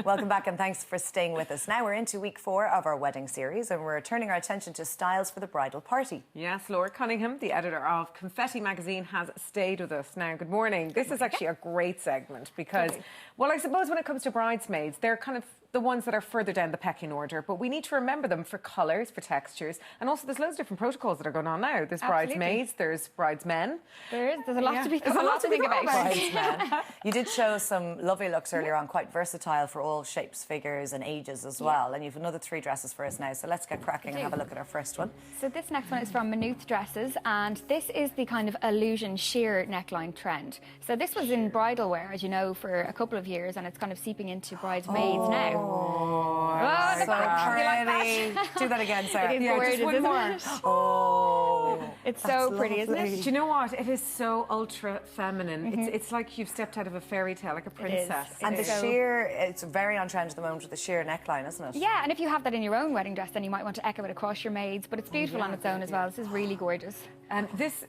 Welcome back and thanks for staying with us. Now we're into week 4 of our wedding series and we're turning our attention to styles for the bridal party. Yes, Laura Cunningham, the editor of Confetti Magazine, has stayed with us. Now, good morning. This is actually a great segment because, well, I suppose when it comes to bridesmaids, they're kind of the ones that are further down the pecking order, but we need to remember them for colours, for textures, and also there's loads of different protocols that are going on now. There's bridesmaids, there's bridesmen. There's a lot to be There's a lot to think about. Bridesmen. You did show some lovely looks earlier on, quite versatile for all shapes, figures and ages as well. And you've another 3 dresses for us now, so let's get cracking and have a look at our first one. So this next one is from Maynooth Dresses, and this is the kind of illusion sheer neckline trend. So this was in bridal wear, as you know, for a couple of years, and it's kind of seeping into bridesmaids now. Oh, so pretty. Do that again, Sarah. It is gorgeous, just one more. isn't it? Oh, it's so pretty, isn't Do it? you know what? It is so ultra feminine. It's like you've stepped out of a fairy tale, like a princess. And the sheer, it's very on trend at the moment with the sheer neckline, isn't it? Yeah, and if you have that in your own wedding dress, then you might want to echo it across your maids, but it's beautiful on its own as well. This is really gorgeous. And this...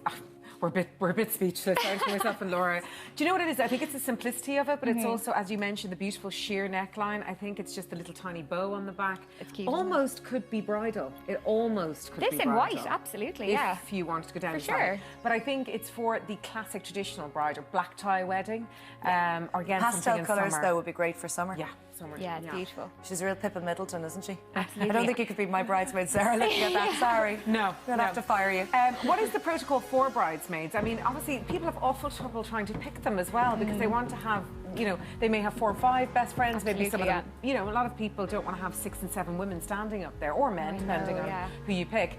We're a bit speechless, aren't we, myself and Laura? Do you know what it is? I think it's the simplicity of it, but it's also, as you mentioned, the beautiful sheer neckline. I think it's just a little tiny bow on the back. It's cute. Almost could be bridal. It almost could be bridal. This in white, absolutely, yeah. If you wanted to go down For the side. sure. But I think it's for the classic traditional bride or black tie wedding. Or again, Pastel something in colours, summer. though, would be great for summer. Yeah, summer. Yeah, it's beautiful. She's a real Pippa Middleton, isn't she? Absolutely. I don't think you could be my bridesmaid, Sarah, looking at that. Sorry. No. I'm going to have to fire you. What is the protocol for bridesmaids? I mean, obviously, people have awful trouble trying to pick them as well because they want to have, you know, they may have 4 or 5 best friends. Maybe some of them, you know, a lot of people don't want to have 6 and 7 women standing up there, or men, depending on who you pick.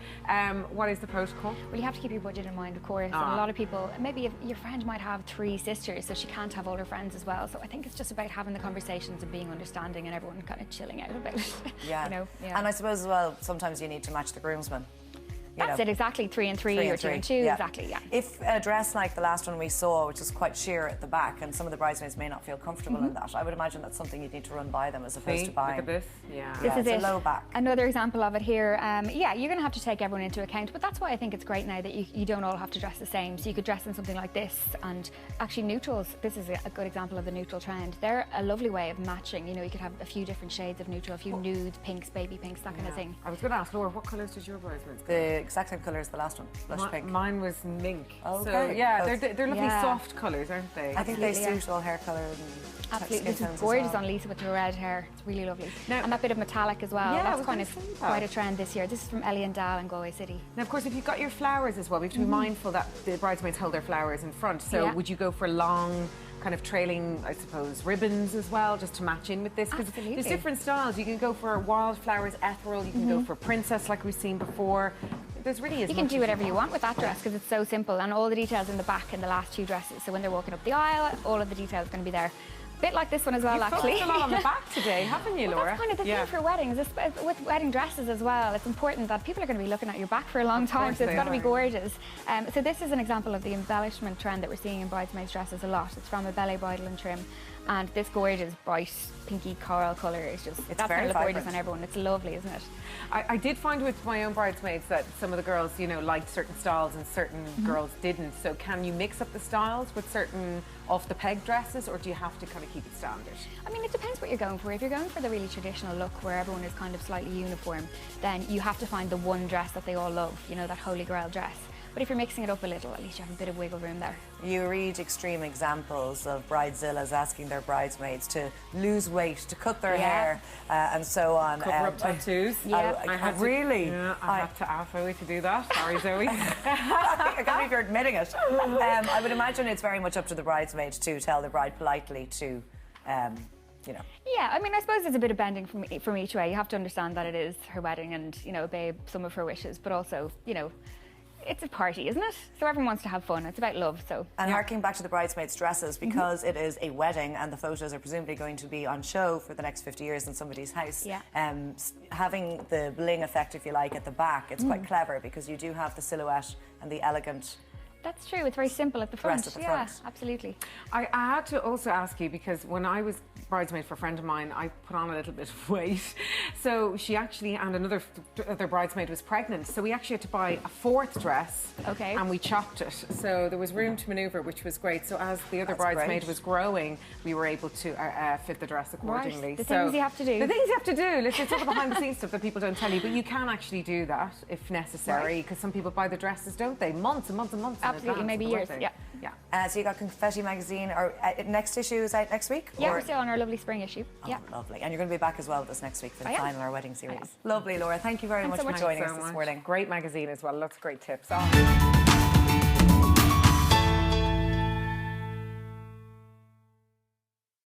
What is the protocol? Well, you have to keep your budget in mind, of course. And a lot of people, maybe if your friend might have 3 sisters, so she can't have all her friends as well. So I think it's just about having the conversations and being understanding and everyone kind of chilling out about it. Yeah. You know? Yeah. And I suppose as well, sometimes you need to match the groomsmen. That's it, exactly. 3 and 3 or 2 and 2, exactly, yeah. If a dress like the last one we saw, which is quite sheer at the back, and some of the bridesmaids may not feel comfortable in that, I would imagine that's something you'd need to run by them as opposed to buying. Look at this. Yeah. This is it's it. a low back. Another example of it here. Yeah, you're going to have to take everyone into account, but that's why I think it's great now that you don't all have to dress the same. So you could dress in something like this, and actually neutrals, this is a good example of the neutral trend. They're a lovely way of matching. You know, you could have a few different shades of neutral, a few nudes, pinks, baby pinks, that kind of thing. I was going to ask, Laura, what colours did your bridesmaids go? The exact same colour as the last one, blush pink. Mine was mink. Okay. So, yeah, they're lovely soft colours, aren't they? I think they suit all hair colour and absolutely. skin This is tones gorgeous as well. on Lisa with her red hair. It's really lovely. Now, and that bit of metallic as well. Yeah, that's kind of quite a trend this year. This is from Ellie and Dal in Galway City. Now, of course, if you've got your flowers as well, we have to be mindful that the bridesmaids hold their flowers in front. So would you go for long, kind of trailing, I suppose, ribbons as well, just to match in with this? Because there's different styles. You can go for wildflowers, ethereal, you can go for princess like we've seen before. There's really You can do whatever you want with that dress because it's so simple, and all the details in the back in the last 2 dresses. So when they're walking up the aisle, all of the details are going to be there. Bit like this one as well, actually. You've focused a lot on the back today, haven't you, Well, Laura? that's kind of the thing for weddings, with wedding dresses as well. It's important that people are going to be looking at your back for a long time, so it's got to be gorgeous. So this is an example of the embellishment trend that we're seeing in bridesmaids' dresses a lot. It's from a Ballet Bridal and Trim, and this gorgeous bright pinky coral colour is just that's going to look gorgeous on everyone. It's lovely, isn't it? I did find with my own bridesmaids that some of the girls, you know, liked certain styles and certain girls didn't. So can you mix up the styles with certain off-the-peg dresses, or do you have to kind of keep it standard? I mean, it depends what you're going for. If you're going for the really traditional look where everyone is kind of slightly uniform, then you have to find the one dress that they all love, you know, that holy grail dress. But if you're mixing it up a little, at least you have a bit of wiggle room there. You read extreme examples of bridezillas asking their bridesmaids to lose weight, to cut their hair, and so on. Cover up tattoos. Yeah, I had really? Yeah, I had to ask Zoe to do that. Sorry, Zoe. I can't believe you're admitting it. I would imagine it's very much up to the bridesmaid to tell the bride politely to, you know. Yeah, I mean, I suppose there's a bit of bending from each way. You have to understand that it is her wedding and, you know, obey some of her wishes, but also, you know, it's a party, isn't it? So everyone wants to have fun. It's about love, so... And harking back to the bridesmaids' dresses, because it is a wedding and the photos are presumably going to be on show for the next 50 years in somebody's house, having the bling effect, if you like, at the back, it's quite clever because you do have the silhouette and the elegant That's true. It's very simple at the front. Rest at the front. Absolutely. I had to also ask you, because when I was bridesmaid for a friend of mine, I put on a little bit of weight. So she actually, and another bridesmaid was pregnant. So we actually had to buy a 4th dress. Okay. And we chopped it. So there was room to manoeuvre, which was great. So as the other bridesmaid was growing, we were able to fit the dress accordingly. Right. The things you have to do. The things you have to do. Listen, it's all the behind the scenes stuff that people don't tell you, but you can actually do that if necessary, because some people buy the dresses, don't they? Months and months and months. Absolutely, maybe years. Yeah. So you got Confetti Magazine, or next issue is out next week? Yeah, we're still on our lovely spring issue. Oh, lovely. And you're going to be back as well with us next week for the final Our Wedding series. Lovely, Laura. Thank you very much so for much. joining us this morning. Great magazine as well. Lots of great tips. Oh.